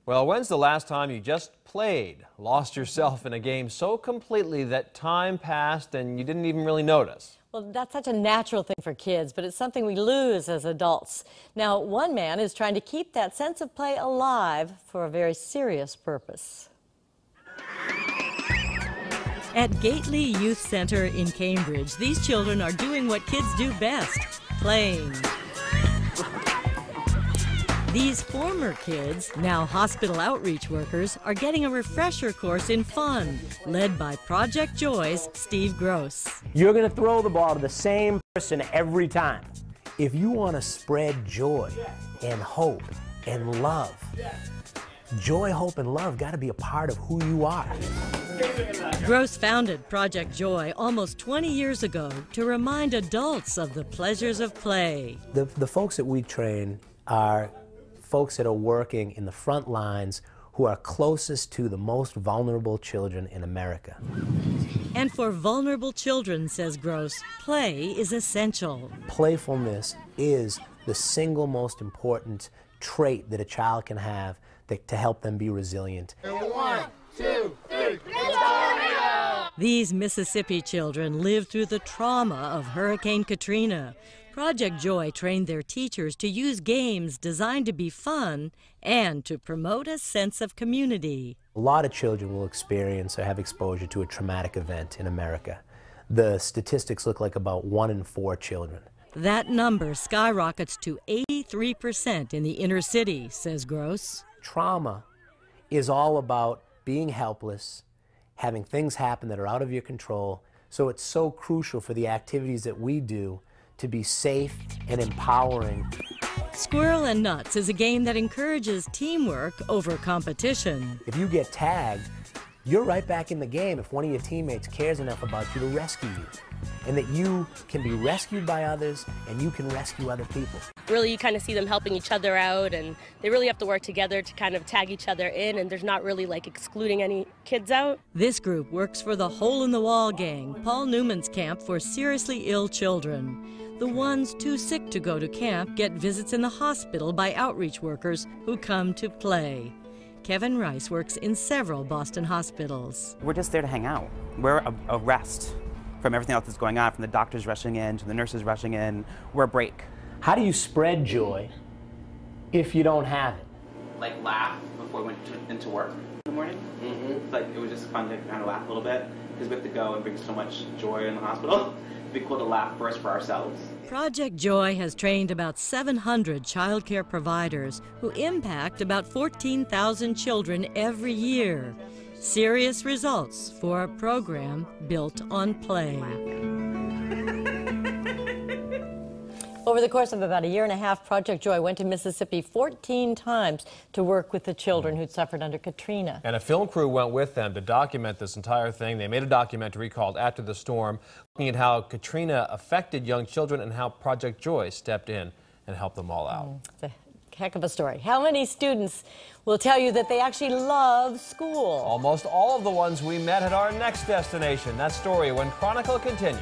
Well, when's the last time you just played, lost yourself in a game so completely that time passed and you didn't even really notice? Well, that's such a natural thing for kids, but it's something we lose as adults. Now, one man is trying to keep that sense of play alive for a very serious purpose. At Gately Youth Center in Cambridge, these children are doing what kids do best, playing. These former kids, now hospital outreach workers, are getting a refresher course in fun, led by Project Joy's Steve Gross. You're going to throw the ball to the same person every time. If you want to spread joy and hope and love, joy, hope, and love got to be a part of who you are. Gross founded Project Joy almost 20 years ago to remind adults of the pleasures of play. The folks that we train are folks that are working in the front lines who are closest to the most vulnerable children in America. And for vulnerable children, says Gross, play is essential. Playfulness is the single most important trait that a child can have to help them be resilient. 1, 2, 3, Victoria! These Mississippi children lived through the trauma of Hurricane Katrina. Project Joy trained their teachers to use games designed to be fun and to promote a sense of community. A lot of children will experience or have exposure to a traumatic event in America. The statistics look like about 1 in 4 children. That number skyrockets to 83% in the inner city, says Gross. Trauma is all about being helpless, having things happen that are out of your control, so it's so crucial for the activities that we do to be safe and empowering. Squirrel and Nuts is a game that encourages teamwork over competition. If you get tagged, you're right back in the game if one of your teammates cares enough about you to rescue you, and that you can be rescued by others and you can rescue other people. Really, you kind of see them helping each other out, and they really have to work together to kind of tag each other in, and there's not really like excluding any kids out. This group works for the Hole in the Wall gang, Paul Newman's camp for seriously ill children. The ones too sick to go to camp get visits in the hospital by outreach workers who come to play. Kevin Rice works in several Boston hospitals. We're just there to hang out. We're a rest from everything else that's going on, from the doctors rushing in to the nurses rushing in. We're a break. How do you spread joy if you don't have it? Like laugh before we went into work in the morning. Like it was just fun to kind of laugh a little bit because we have to go and bring so much joy in the hospital. It'd be cool to laugh first for ourselves. Project Joy has trained about 700 child care providers who impact about 14,000 children every year. Serious results for a program built on play. Over the course of about a year and a half, Project Joy went to Mississippi 14 times to work with the children who'd suffered under Katrina. And a film crew went with them to document this entire thing. They made a documentary called After the Storm, looking at how Katrina affected young children and how Project Joy stepped in and helped them all out. It's a heck of a story. How many students will tell you that they actually love school? Almost all of the ones we met at our next destination. That story when Chronicle continues.